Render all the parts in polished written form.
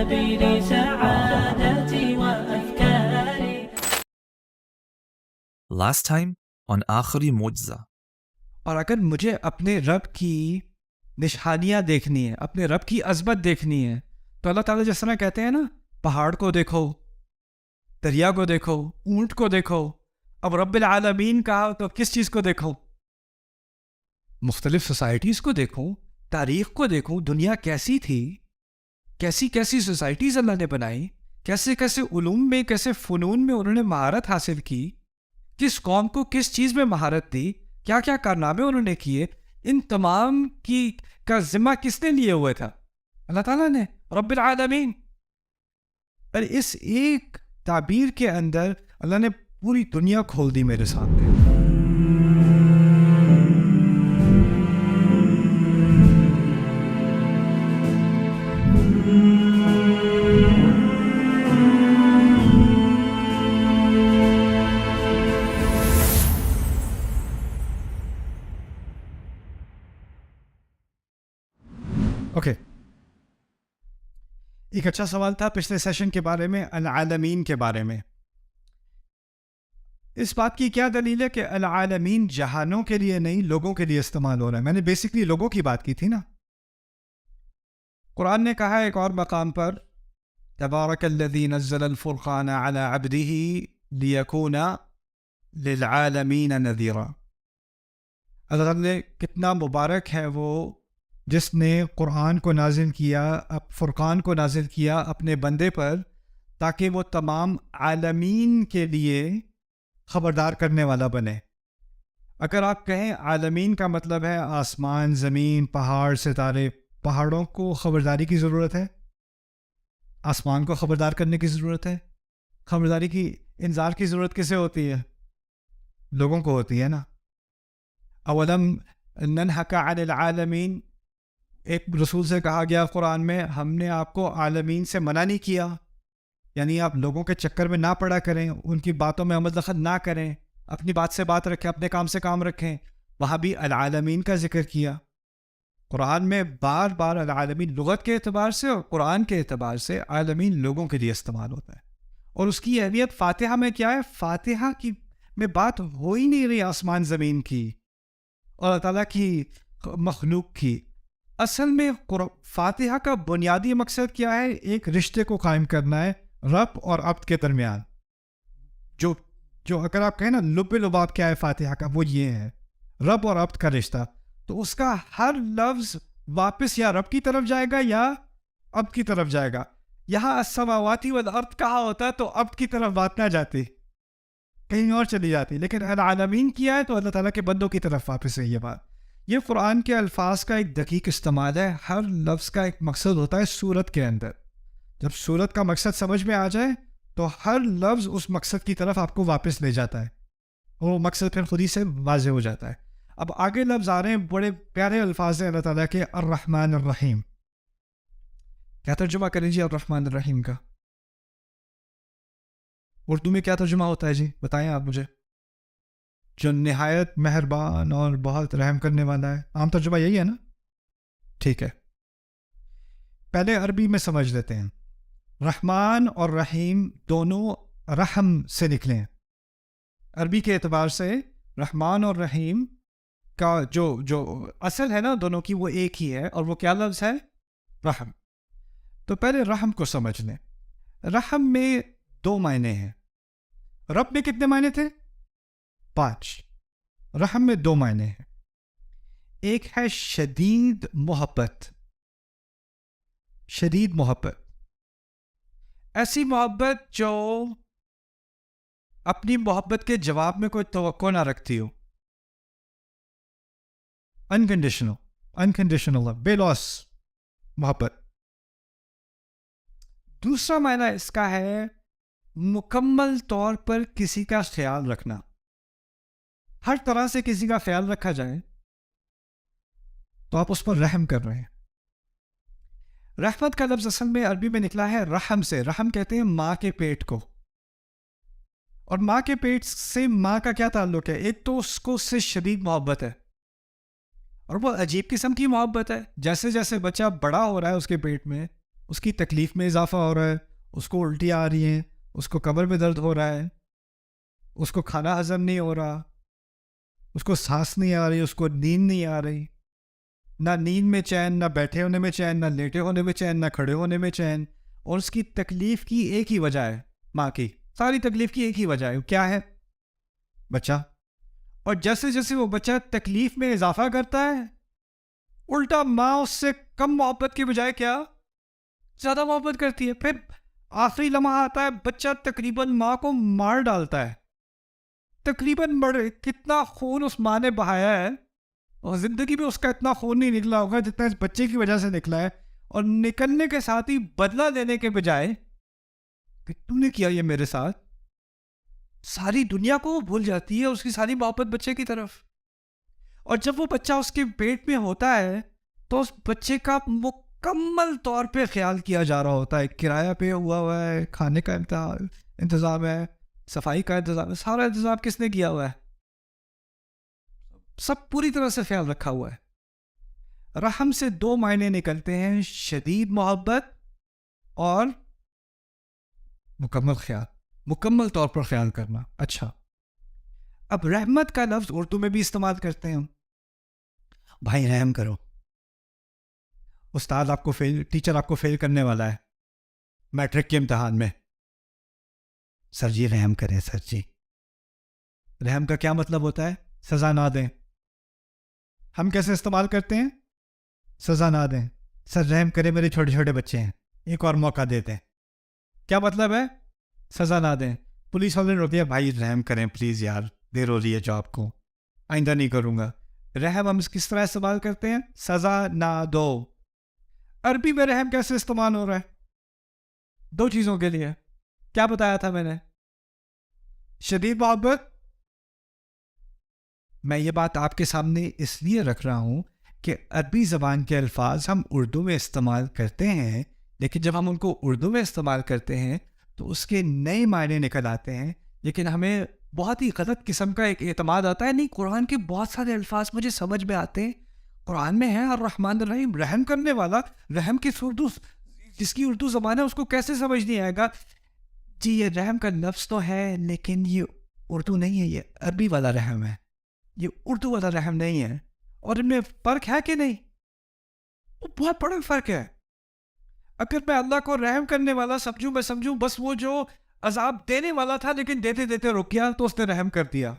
سبيل سعادتي وأفكاري. Last time on آخری معجزہ. اور اگر مجھے اپنے رب کی نشانیاں دیکھنی ہے، اپنے رب کی عظمت دیکھنی ہے، تو اللہ تعالیٰ جس طرح کہتے ہیں نا، پہاڑ کو دیکھو، دریا کو دیکھو، اونٹ کو دیکھو. اب رب العالمین کہا تو کس چیز کو دیکھو؟ مختلف سوسائٹیز کو دیکھو، تاریخ کو دیکھو، دنیا کیسی تھی، کیسی کیسی سوسائٹیز اللہ نے بنائی، کیسے کیسے علوم میں، کیسے فنون میں انہوں نے مہارت حاصل کی، کس قوم کو کس چیز میں مہارت دی، کیا کیا کارنامے انہوں نے کیے. ان تمام کا ذمہ کس نے لیے ہوئے تھا؟ اللہ تعالیٰ نے، رب العالمین. اور اس ایک تعبیر کے اندر اللہ نے پوری دنیا کھول دی میرے سامنے. اوکے، ایک اچھا سوال تھا پچھلے سیشن کے بارے میں، العالمین کے بارے میں. اس بات کی کیا دلیل ہے کہ العالمین جہانوں کے لیے نہیں، لوگوں کے لیے استعمال ہو رہا ہے؟ میں نے بیسکلی لوگوں کی بات کی تھی نا. قرآن نے کہا ایک اور مقام پر، تبارک الذی نزل الفرقان علی عبدہ لیکون للعالمین نذیرا. اللہ تعالیٰ نے، کتنا مبارک ہے وہ جس نے قرآن کو نازل کیا، فرقان کو نازل کیا اپنے بندے پر، تاکہ وہ تمام عالمین کے لیے خبردار کرنے والا بنے. اگر آپ کہیں عالمین کا مطلب ہے آسمان، زمین، پہاڑ، ستارے، پہاڑوں کو خبرداری کی ضرورت ہے، آسمان کو خبردار کرنے کی ضرورت ہے. خبرداری کی، انذار کی ضرورت کسے ہوتی ہے؟ لوگوں کو ہوتی ہے نا. اولم ننہک عن العالمین، ایک رسول سے کہا گیا قرآن میں، ہم نے آپ کو عالمین سے منع نہیں کیا، یعنی آپ لوگوں کے چکر میں نہ پڑا کریں، ان کی باتوں میں عمل دخل نہ کریں، اپنی بات سے بات رکھیں، اپنے کام سے کام رکھیں. وہاں بھی العالمین کا ذکر کیا. قرآن میں بار بار العالمین لغت کے اعتبار سے اور قرآن کے اعتبار سے عالمین لوگوں کے لیے استعمال ہوتا ہے. اور اس کی اہمیت فاتحہ میں کیا ہے؟ فاتحہ کی میں بات ہو ہی نہیں رہی آسمان زمین کی اور اللہ تعالیٰ کی مخلوق کی. اصل میں فاتحہ کا بنیادی مقصد کیا ہے؟ ایک رشتے کو قائم کرنا ہے رب اور عبد کے درمیان. جو اگر آپ کہیں نا لب لباب کیا ہے فاتحہ کا، وہ یہ ہے رب اور عبد کا رشتہ. تو اس کا ہر لفظ واپس یا رب کی طرف جائے گا یا عبد کی طرف جائے گا. یہاں السماوات والارض کہا ہوتا تو عبد کی طرف بات نہ جاتی، کہیں اور چلی جاتی. لیکن العالمین کیا ہے تو اللہ تعالیٰ کے بندوں کی طرف واپس ہے. یہ بات، یہ قرآن کے الفاظ کا ایک دقیق استعمال ہے. ہر لفظ کا ایک مقصد ہوتا ہے صورت کے اندر. جب صورت کا مقصد سمجھ میں آ جائے تو ہر لفظ اس مقصد کی طرف آپ کو واپس لے جاتا ہے، اور وہ مقصد پھر خود ہی سے واضح ہو جاتا ہے. اب آگے لفظ آ رہے ہیں، بڑے پیارے الفاظ ہیں اللہ تعالیٰ کے. الرحمن الرحیم، کیا ترجمہ کریں جی الرحمن الرحیم کا؟ اردو میں کیا ترجمہ ہوتا ہے جی؟ بتائیں آپ مجھے. جو نہایت مہربان اور بہت رحم کرنے والا ہے، عام ترجمہ یہی ہے نا؟ ٹھیک ہے، پہلے عربی میں سمجھ لیتے ہیں. رحمان اور رحیم دونوں رحم سے نکلے ہیں. عربی کے اعتبار سے رحمان اور رحیم کا جو اصل ہے نا دونوں کی، وہ ایک ہی ہے، اور وہ کیا لفظ ہے؟ رحم. تو پہلے رحم کو سمجھ لیں. رحم میں 2 معنی ہیں. رب میں کتنے معنی تھے؟ 5. رحم میں 2 معنی ہیں. ایک ہے شدید محبت. شدید محبت، ایسی محبت جو اپنی محبت کے جواب میں کوئی توقع نہ رکھتی ہو. انکنڈیشنل، بے لوس محبت. دوسرا معنی اس کا ہے مکمل طور پر کسی کا خیال رکھنا. ہر طرح سے کسی کا خیال رکھا جائے تو آپ اس پر رحم کر رہے ہیں. رحمت کا لفظ اصل میں عربی میں نکلا ہے رحم سے. رحم کہتے ہیں ماں کے پیٹ کو، اور ماں کے پیٹ سے ماں کا کیا تعلق ہے؟ ایک تو اس کو اس سے شدید محبت ہے، اور وہ عجیب قسم کی محبت ہے. جیسے جیسے بچہ بڑا ہو رہا ہے اس کے پیٹ میں، اس کی تکلیف میں اضافہ ہو رہا ہے، اس کو الٹی آ رہی ہیں، اس کو کمر میں درد ہو رہا ہے، اس کو کھانا ہضم نہیں ہو رہا، اس کو سانس نہیں آ رہی، اس کو نیند نہیں آ رہی، نہ نیند میں چین، نہ بیٹھے ہونے میں چین، نہ لیٹے ہونے میں چین، نہ کھڑے ہونے میں چین. اور اس کی تکلیف کی ایک ہی وجہ ہے، ماں کی ساری تکلیف کی ایک ہی وجہ ہے، کیا ہے؟ بچہ. اور جیسے جیسے وہ بچہ تکلیف میں اضافہ کرتا ہے، الٹا ماں اس سے کم محبت کے بجائے کیا زیادہ محبت کرتی ہے. پھر آخری لمحہ آتا ہے، بچہ تقریباً ماں کو مار ڈالتا ہے، تقریباً کتنا خون اس ماں نے بہایا ہے، اور زندگی میں اس کا اتنا خون نہیں نکلا ہوگا جتنا اس بچے کی وجہ سے نکلا ہے. اور نکلنے کے ساتھ ہی بدلہ لینے کے بجائے کہ تم نے کیا یہ میرے ساتھ، ساری دنیا کو وہ بھول جاتی ہے، اس کی ساری محبت بچے کی طرف. اور جب وہ بچہ اس کے پیٹ میں ہوتا ہے تو اس بچے کا مکمل طور پہ خیال کیا جا رہا ہوتا ہے. کرایہ پہ ہوا ہے، کھانے کا انتظام ہے، صفائی کا انتظام ہے، سارا انتظام کس نے کیا ہوا ہے؟ سب پوری طرح سے خیال رکھا ہوا ہے. رحم سے دو معنی نکلتے ہیں، شدید محبت اور مکمل خیال، مکمل طور پر خیال کرنا. اچھا، اب رحمت کا لفظ اردو میں بھی استعمال کرتے ہیں ہم. بھائی رحم کرو، استاد آپ کو ٹیچر آپ کو فیل کرنے والا ہے میٹرک کے امتحان میں، سر جی رحم کریں سر جی. رحم کا کیا مطلب ہوتا ہے؟ سزا نہ دیں. ہم کیسے استعمال کرتے ہیں؟ سزا نہ دیں. سر رحم کریں، میرے چھوٹے چھوٹے بچے ہیں، ایک اور موقع دیتے ہیں. کیا مطلب ہے؟ سزا نہ دیں. پولیس والے نے روک دیا، بھائی رحم کریں پلیز یار، دیر ہو رہی ہے جاب کو، آئندہ نہیں کروں گا. رحم ہم کس طرح استعمال کرتے ہیں؟ سزا نہ دو. عربی میں رحم کیسے استعمال ہو رہا ہے؟ دو چیزوں کے لیے. کیا بتایا تھا میں نے؟ شدید محبت. میں یہ بات آپ کے سامنے اس لیے رکھ رہا ہوں کہ عربی زبان کے الفاظ ہم اردو میں استعمال کرتے ہیں، لیکن جب ہم ان کو اردو میں استعمال کرتے ہیں تو اس کے نئے معنی نکل آتے ہیں. لیکن ہمیں بہت ہی غلط قسم کا ایک اعتماد آتا ہے، نہیں قرآن کے بہت سارے الفاظ مجھے سمجھ میں آتے ہیں، قرآن میں ہے الرحمن الرحیم، رحم کرنے والا. رحم کی اردو، جس کی اردو زبان ہے اس کو کیسے سمجھ نہیں آئے گا؟ جی یہ رحم کا لفظ تو ہے لیکن یہ اردو نہیں ہے، یہ عربی والا رحم ہے، یہ اردو والا رحم نہیں ہے. اور ان میں فرق ہے کہ نہیں؟ وہ بہت بڑا فرق ہے. اگر میں اللہ کو رحم کرنے والا سمجھوں، میں سمجھوں بس وہ جو عذاب دینے والا تھا لیکن دیتے دیتے رک گیا تو اس نے رحم کر دیا.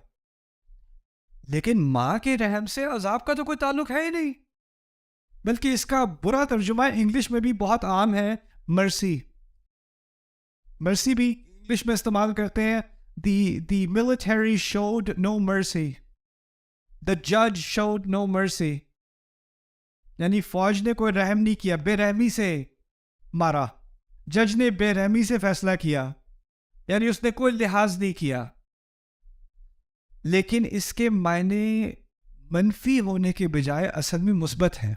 لیکن ماں کے رحم سے عذاب کا تو کوئی تعلق ہے ہی نہیں، بلکہ اس کا برا ترجمہ انگلش میں بھی بہت عام ہے، مرسی. مرسی بھی انگلش میں استعمال کرتے ہیں. The military showed no mercy. The judge showed no mercy. یعنی فوج نے کوئی رحم نہیں کیا، بے رحمی سے مارا. جج نے بے رحمی سے فیصلہ کیا، یعنی اس نے کوئی لحاظ نہیں کیا. لیکن اس کے معنی منفی ہونے کے بجائے اصل میں مثبت ہے.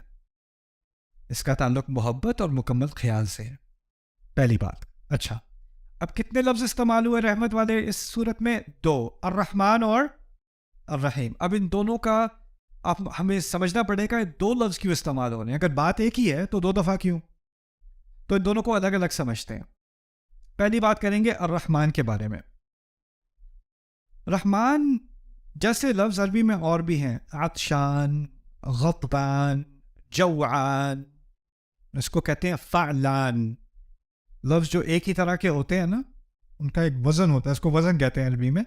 اس کا تعلق محبت اور مکمل خیال سے ہے. پہلی بات. اچھا، اب کتنے لفظ استعمال ہوئے رحمت والے اس صورت میں؟ دو، الرحمن اور الرحیم. اب ان دونوں کا ہمیں سمجھنا پڑے گا دو لفظ کیوں استعمال ہو رہے ہیں. اگر بات ایک ہی ہے تو دو دفعہ کیوں؟ تو ان دونوں کو الگ الگ سمجھتے ہیں. پہلی بات کریں گے الرحمن کے بارے میں. رحمان جیسے لفظ عربی میں اور بھی ہیں، عطشان، غضبان، جوعان، اس کو کہتے ہیں فعلان. لفظ جو ایک ہی طرح کے ہوتے ہیں نا، ان کا ایک وزن ہوتا ہے، اس کو وزن کہتے ہیں عربی میں.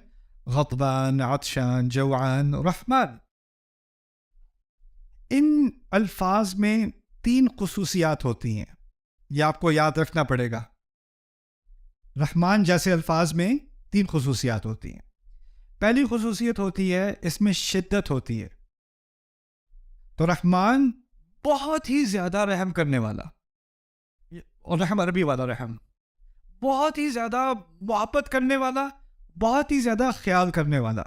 غضبان، عطشان، جوعان، رحمان. ان الفاظ میں تین خصوصیات ہوتی ہیں، یہ آپ کو یاد رکھنا پڑے گا. رحمان جیسے الفاظ میں تین خصوصیات ہوتی ہیں. پہلی خصوصیت ہوتی ہے اس میں شدت ہوتی ہے. تو رحمان بہت ہی زیادہ رحم کرنے والا، اور رحم عربی والا رحم، بہت ہی زیادہ محبت کرنے والا، بہت ہی زیادہ خیال کرنے والا.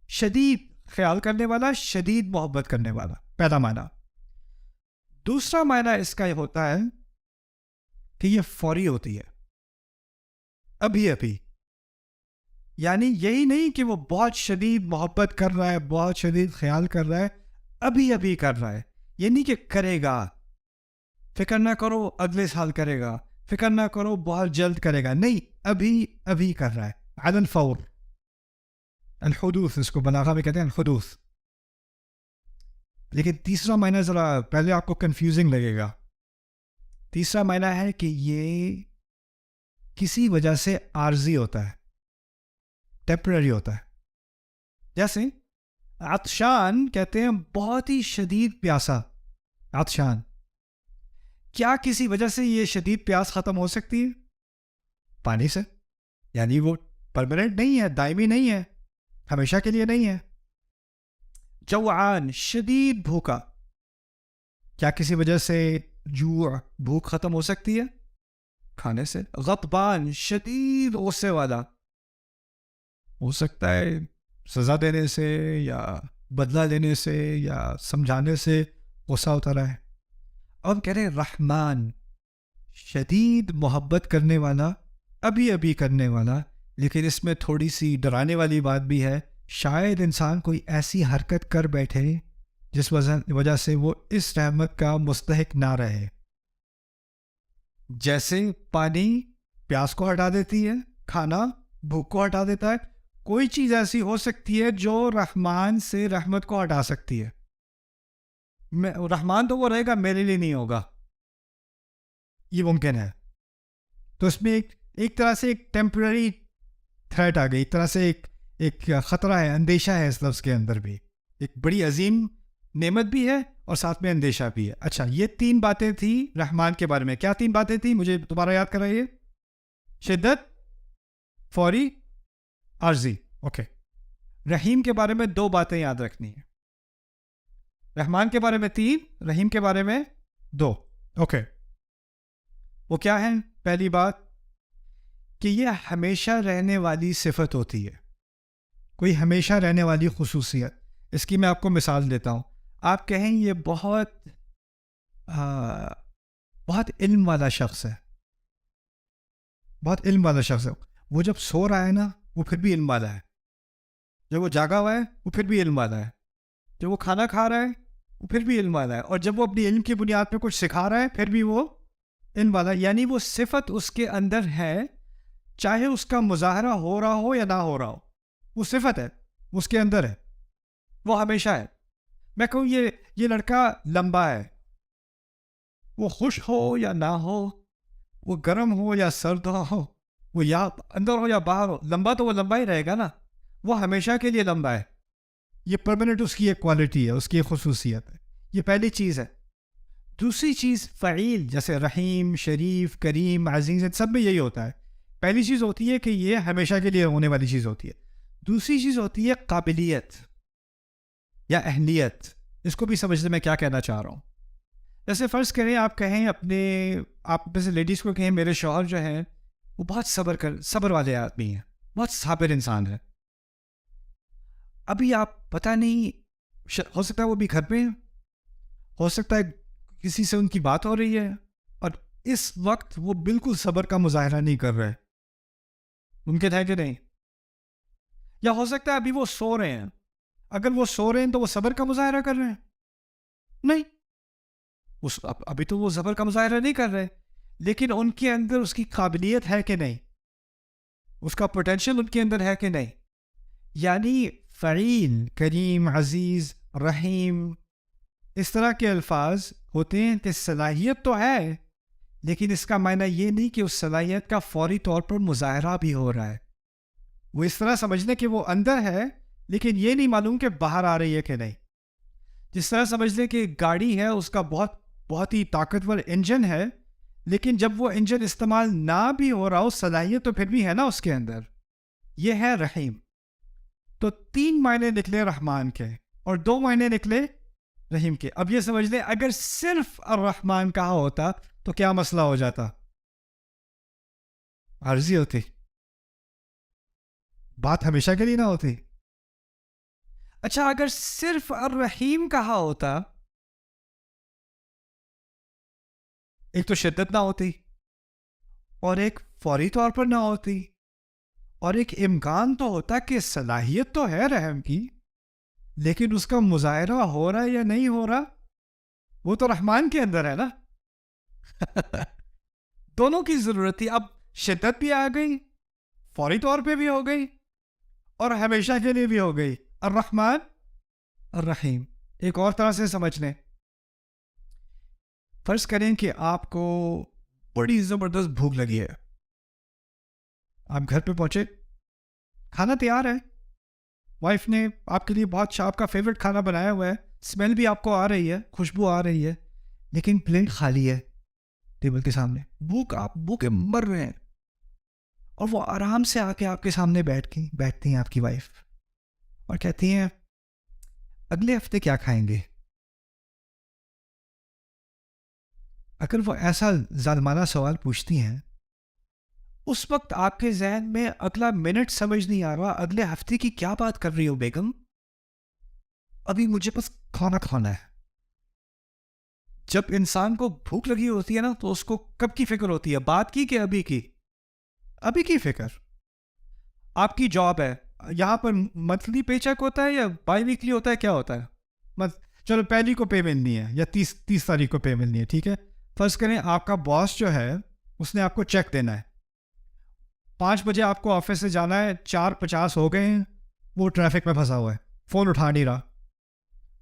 شدید خیال کرنے والا، شدید محبت کرنے والا، پہلا معنی. دوسرا معنی اس کا یہ ہوتا ہے کہ یہ فوری ہوتی ہے، ابھی ابھی. یعنی یہی نہیں کہ وہ بہت شدید محبت کر رہا ہے، بہت شدید خیال کر رہا ہے، ابھی ابھی کر رہا ہے. یہ نہیں کہ کرے گا، فکر نہ کرو اگلے سال کرے گا، فکر نہ کرو بہت جلد کرے گا، نہیں، ابھی کر رہا ہے، علی الفور. الحدوث اس کو بلاغہ میں کہتے ہیں، الحدوث. لیکن تیسرا معنی ذرا پہلے آپ کو کنفیوزنگ لگے گا. تیسرا معنی ہے کہ یہ کسی وجہ سے عارضی ہوتا ہے، ٹیمپرری ہوتا ہے. جیسے عطشان کہتے ہیں بہت ہی شدید پیاسا، عطشان. کیا کسی وجہ سے یہ شدید پیاس ختم ہو سکتی ہے؟ پانی سے. یعنی وہ پرماننٹ نہیں ہے، دائمی نہیں ہے، ہمیشہ کے لیے نہیں ہے. جوعان، شدید بھوکا، کیا کسی وجہ سے جوع، بھوک ختم ہو سکتی ہے؟ کھانے سے. غضبان، شدید غصے والا، ہو سکتا ہے سزا دینے سے یا بدلہ لینے سے یا سمجھانے سے غصہ ہوتا رہا ہے. اور کہہ رہے رحمان، شدید محبت کرنے والا، ابھی کرنے والا. لیکن اس میں تھوڑی سی ڈرانے والی بات بھی ہے، شاید انسان کوئی ایسی حرکت کر بیٹھے جس وجہ سے وہ اس رحمت کا مستحق نہ رہے. جیسے پانی پیاس کو ہٹا دیتی ہے، کھانا بھوک کو ہٹا دیتا ہے، کوئی چیز ایسی ہو سکتی ہے جو رحمان سے رحمت کو ہٹا سکتی ہے. رحمان تو وہ رہے گا، میرے لیے نہیں ہوگا، یہ ممکن ہے. تو اس میں ایک طرح سے ایک ٹیمپرری تھریٹ آ گئی، ایک طرح سے ایک خطرہ ہے، اندیشہ ہے اس لفظ کے اندر بھی. ایک بڑی عظیم نعمت بھی ہے اور ساتھ میں اندیشہ بھی ہے. اچھا، یہ 3 باتیں تھیں رحمان کے بارے میں. کیا 3 باتیں تھیں؟ مجھے دوبارہ یاد کرائیے. شدت، فوری، عارضی. اوکے. رحیم کے بارے میں 2 باتیں یاد رکھنی ہیں. رحمان کے بارے میں 3، رحیم کے بارے میں 2. اوکے. وہ کیا ہیں؟ پہلی بات کہ یہ ہمیشہ رہنے والی صفت ہوتی ہے، کوئی ہمیشہ رہنے والی خصوصیت. اس کی میں آپ کو مثال دیتا ہوں. آپ کہیں یہ بہت علم والا شخص ہے، بہت علم والا شخص ہے. وہ جب سو رہا ہے نا، وہ پھر بھی علم والا ہے. جب وہ جاگا ہوا ہے وہ پھر بھی علم والا ہے. جب وہ کھانا کھا رہا ہے وہ پھر بھی علم والا ہے. اور جب وہ اپنی علم کی بنیاد پہ کچھ سکھا رہا ہے پھر بھی وہ علم والا ہے. یعنی وہ صفت اس کے اندر ہے، چاہے اس کا مظاہرہ ہو رہا ہو یا نہ ہو رہا ہو، وہ صفت ہے، اس کے اندر ہے، وہ ہمیشہ ہے. میں کہوں یہ لڑکا لمبا ہے، وہ خوش ہو یا نہ ہو، وہ گرم ہو یا سرد ہو، وہ یا اندر ہو یا باہر ہو، لمبا تو وہ لمبا ہی رہے گا نا، وہ ہمیشہ کے لیے لمبا ہے. یہ پرماننٹ اس کی ایک کوالٹی ہے، اس کی ایک خصوصیت ہے. یہ پہلی چیز ہے. دوسری چیز فعیل، جیسے رحیم، شریف، کریم، عزیز، ان سب میں یہی ہوتا ہے. پہلی چیز ہوتی ہے کہ یہ ہمیشہ کے لیے ہونے والی چیز ہوتی ہے. دوسری چیز ہوتی ہے قابلیت یا اہلیت. اس کو بھی سمجھنے میں کیا کہنا چاہ رہا ہوں. جیسے فرض کریں آپ کہیں آپ میں سے لیڈیز کو کہیں میرے شوہر جو ہیں وہ بہت صبر والے آدمی ہیں، بہت صابر انسان ہے. ابھی آپ پتہ نہیں، ہو سکتا ہے وہ بھی گھر پہ ہیں، ہو سکتا ہے کسی سے ان کی بات ہو رہی ہے اور اس وقت وہ بالکل صبر کا مظاہرہ نہیں کر رہے. ممکن ہے کہ نہیں؟ یا ہو سکتا ہے ابھی وہ سو رہے ہیں. اگر وہ سو رہے ہیں تو وہ صبر کا مظاہرہ کر رہے ہیں؟ نہیں، ابھی تو وہ صبر کا مظاہرہ نہیں کر رہے. لیکن ان کے اندر اس کی قابلیت ہے کہ نہیں، اس کا پوٹینشیل ان کے اندر ہے کہ نہیں. یعنی فعیل، کریم، عزیز، رحیم، اس طرح کے الفاظ ہوتے ہیں کہ صلاحیت تو ہے، لیکن اس کا معنی یہ نہیں کہ اس صلاحیت کا فوری طور پر مظاہرہ بھی ہو رہا ہے. وہ اس طرح سمجھنے کہ وہ اندر ہے لیکن یہ نہیں معلوم کہ باہر آ رہی ہے کہ نہیں. جس طرح سمجھ لیں کہ گاڑی ہے، اس کا بہت ہی طاقتور انجن ہے، لیکن جب وہ انجن استعمال نہ بھی ہو رہا ہو، صلاحیت تو پھر بھی ہے نا اس کے اندر. یہ ہے رحیم. تو 3 معنی نکلے رحمان کے اور 2 معنی نکلے رحیم کے. اب یہ سمجھ لیں اگر صرف الرحمن کہا ہوتا تو کیا مسئلہ ہو جاتا؟ عارضی ہوتی، بات ہمیشہ کے لیے نہ ہوتی. اچھا، اگر صرف الرحیم کہا ہوتا، ایک تو شدت نہ ہوتی اور ایک فوری طور پر نہ ہوتی اور ایک امکان تو ہوتا کہ صلاحیت تو ہے رحم کی، لیکن اس کا مظاہرہ ہو رہا ہے یا نہیں ہو رہا، وہ تو رحمان کے اندر ہے نا. دونوں کی ضرورت تھی. اب شدت بھی آ گئی, فوری طور پہ بھی ہو گئی, اور ہمیشہ کے لیے بھی ہو گئی. الرحمن الرحیم. ایک اور طرح سے سمجھ لیں, فرض کریں کہ آپ کو بڑی زبردست بھوک لگی ہے, آپ گھر پہ پہنچے, کھانا تیار ہے, وائف نے آپ کے لیے بہت آپ کا فیوریٹ کھانا بنایا ہوا ہے, اسمیل بھی آپ کو آ رہی ہے, خوشبو آ رہی ہے, لیکن پلیٹ خالی ہے ٹیبل کے سامنے. آپ بھوکے مر رہے ہیں, اور وہ آرام سے آ کے آپ کے سامنے بیٹھتی ہیں آپ کی وائف, اور کہتی ہیں اگلے ہفتے کیا کھائیں گے. اگر وہ ایسا ظالمانہ سوال پوچھتی ہیں, اس وقت آپ کے ذہن میں اگلا منٹ سمجھ نہیں آ رہا اگلے ہفتے کی کیا بات کر رہی ہو بیگم, ابھی مجھے بس کھانا کھانا ہے. جب انسان کو بھوک لگی ہوتی ہے نا, تو اس کو کب کی فکر ہوتی ہے, بات کی کہ ابھی کی؟ ابھی کی فکر. آپ کی جاب ہے, یہاں پر منتھلی پے چیک ہوتا ہے یا بائی ویکلی ہوتا ہے, کیا ہوتا ہے؟ چلو پہلی کو پے ملنی ہے یا 30 تاریخ کو پے ملنی ہے, ٹھیک ہے. فرض کریں آپ کا باس جو ہے اس نے آپ کو چیک دینا ہے, 5 بجے آپ کو آفس سے جانا ہے, 4:50 ہو گئے ہیں, وہ ٹریفک میں پھنسا ہوا ہے, فون اٹھا نہیں رہا,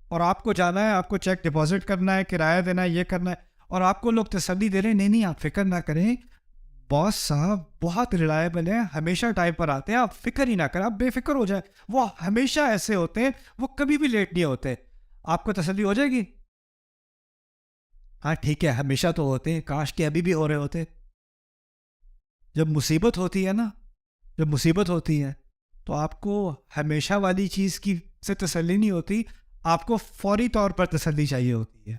اور آپ کو جانا ہے, آپ کو چیک ڈپازٹ کرنا ہے, کرایہ دینا ہے, یہ کرنا ہے, اور آپ کو لوگ تسلی دے رہے ہیں نہیں آپ فکر نہ کریں, باس صاحب بہت ریلائبل ہیں, ہمیشہ ٹائم پر آتے ہیں, آپ فکر ہی نہ کریں, آپ بے فکر ہو جائیں, وہ ہمیشہ ایسے ہوتے ہیں, وہ کبھی بھی لیٹ نہیں ہوتے. آپ کو تسلی ہو جائے گی, ہاں ٹھیک ہے ہمیشہ تو ہوتے ہیں, کاش کہ ابھی بھی ہو رہے ہوتے. جب مصیبت ہوتی ہے نا, جب مصیبت ہوتی ہے تو آپ کو ہمیشہ والی چیز کی سے تسلی نہیں ہوتی, آپ کو فوری طور پر تسلی چاہیے ہوتی ہے.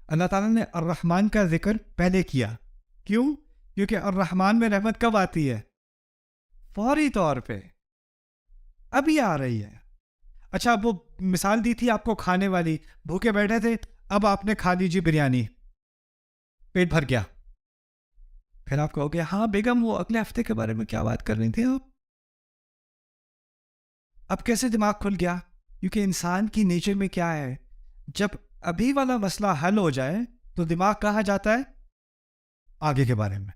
اللہ تعالیٰ نے الرحمن کا ذکر پہلے کیا, کیوں؟ کیونکہ الرحمن میں رحمت کب آتی ہے؟ فوری طور پہ, ابھی آ رہی ہے. اچھا وہ مثال دی تھی آپ کو کھانے والی, بھوکے بیٹھے تھے, اب آپ نے کھا لیجیے بریانی, پیٹ بھر گیا, پھر آپ کہو گے ہاں بیگم وہ اگلے ہفتے کے بارے میں کیا بات کر رہی تھی آپ, اب کیسے دماغ کھل گیا؟ کیونکہ انسان کی نیچر میں کیا ہے, جب ابھی والا مسئلہ حل ہو جائے تو دماغ کہاں جاتا ہے؟ آگے کے بارے میں.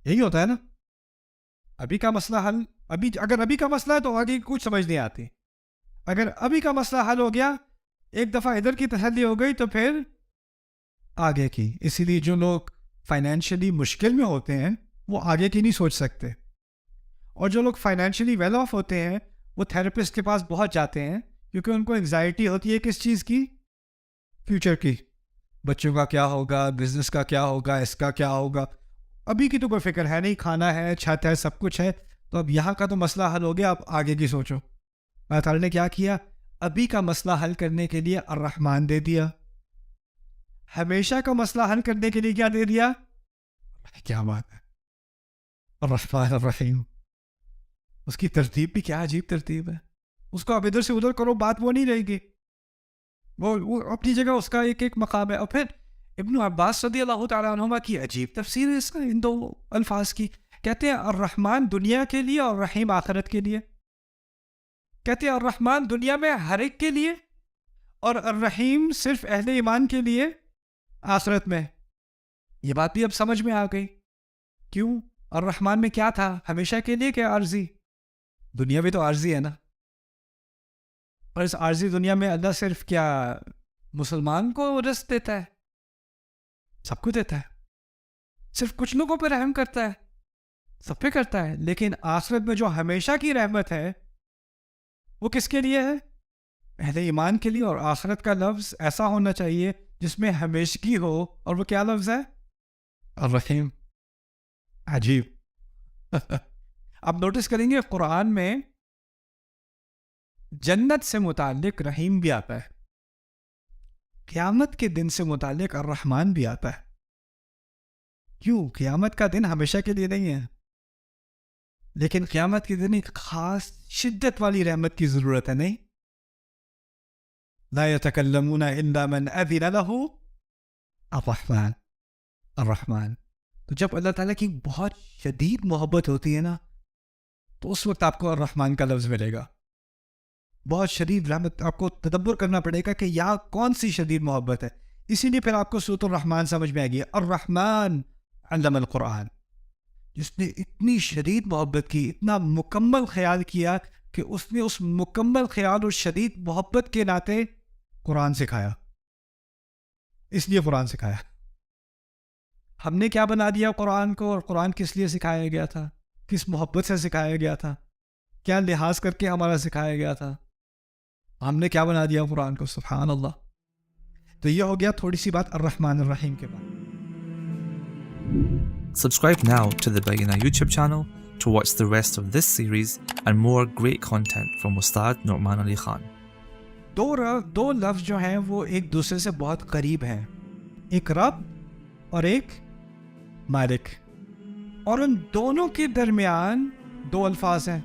یہی ہوتا ہے نا, ابھی کا مسئلہ حل, اگر ابھی کا مسئلہ ہے تو آگے کی کچھ سمجھ نہیں آتی, اگر ابھی کا مسئلہ حل ہو گیا, ایک دفعہ ادھر کی تسلی ہو گئی تو پھر آگے کی. اسی لیے جو لوگ فائنینشلی مشکل میں ہوتے ہیں وہ آگے کی نہیں سوچ سکتے, اور جو لوگ فائنینشلی ویل آف ہوتے ہیں وہ تھراپسٹ کے پاس بہت جاتے ہیں, کیونکہ ان کو انگزائٹی ہوتی ہے کس چیز کی؟ فیوچر کی, بچوں کا کیا ہوگا, بزنس کا کیا ہوگا, اس کا کیا ہوگا. ابھی کی تو کوئی فکر ہے نہیں, کھانا ہے, چھت ہے, سب کچھ ہے, تو اب یہاں کا تو مسئلہ حل ہو گیا, اب آگے کی سوچو. اللہ تعالیٰ نے کیا کیا؟ ابھی کا مسئلہ حل کرنے کے لیے الرحمن دے دیا, ہمیشہ کا مسئلہ حل کرنے کے لیے کیا دے دیا؟ کیا بات ہے, الرحمن الرحیم. اس کی ترتیب بھی کیا عجیب ترتیب ہے, اس کو اب ادھر سے ادھر کرو, بات وہ نہیں رہے گی, وہ اپنی جگہ اس کا ایک ایک مقام ہے. اور پھر ابن عباس رضی اللہ تعالیٰ عنہما کی عجیب تفسیر ہے اس کا, ان دو الفاظ کی. کہتے ہیں الرحمن دنیا کے لیے اور رحیم آخرت کے لیے. کہتے ہیں الرحمن دنیا میں ہر ایک کے لیے, اور الرحیم صرف اہل ایمان کے لیے آخرت میں. یہ بات بھی اب سمجھ میں آ گئی. کیوں؟ الرحمن میں کیا تھا, ہمیشہ کے لیے کہ عارضی؟ دنیا بھی تو عارضی ہے نا, اور اس عارضی دنیا میں اللہ صرف کیا مسلمان کو رزق دیتا ہے؟ سب کو دیتا ہے. صرف کچھ لوگوں پہ رحم کرتا ہے؟ سب پہ کرتا ہے. لیکن آخرت میں جو ہمیشہ کی رحمت ہے وہ کس کے لیے ہے؟ اہل ایمان کے لیے. اور آخرت کا لفظ ایسا ہونا چاہیے جس میں ہمیشگی ہو, اور وہ کیا لفظ ہے؟ الرحیم. عجیب. آپ نوٹس کریں گے قرآن میں جنت سے متعلق رحیم بھی آتا ہے, قیامت کے دن سے متعلق الرحمن بھی آتا ہے. کیوں؟ قیامت کا دن ہمیشہ کے لیے نہیں ہے, لیکن قیامت کے دن ایک خاص شدت والی رحمت کی ضرورت ہے. نہیں, لا يتكلمون الا من اذن له الرحمن. الرحمن. تو جب اللہ تعالیٰ کی بہت شدید محبت ہوتی ہے نا, تو اس وقت آپ کو الرحمن کا لفظ ملے گا. بہت شدید رحمت, آپ کو تدبر کرنا پڑے گا کہ یہاں کون سی شدید محبت ہے. اسی لیے پھر آپ کو سورۃ الرحمن سمجھ میں آ گئی. الرحمن علم القرآن, جس نے اتنی شدید محبت کی, اتنا مکمل خیال کیا کہ اس نے اس مکمل خیال اور شدید محبت کے ناطے قرآن سکھایا. اس لیے قرآن سکھایا. ہم نے کیا بنا دیا قرآن کو, اور قرآن کس لیے سکھایا گیا تھا, کس محبت سے سکھایا گیا تھا, کیا لحاظ کر کے ہمارا سکھایا گیا تھا, ہم نے کیا بنا دیا قرآن کو. سبحان اللہ. تو یہ ہو گیا تھوڑی سی بات الرحمن الرحیم کے بارے. Subscribe now to the Bayina YouTube channel to watch the rest of this series and more great content from Ustad Nu'man Ali Khan. دو لفظ جو ہیں وہ ایک دوسرے سے بہت قریب ہیں, ایک رب اور ایک مالک, اور ان دونوں کے درمیان دو الفاظ ہیں.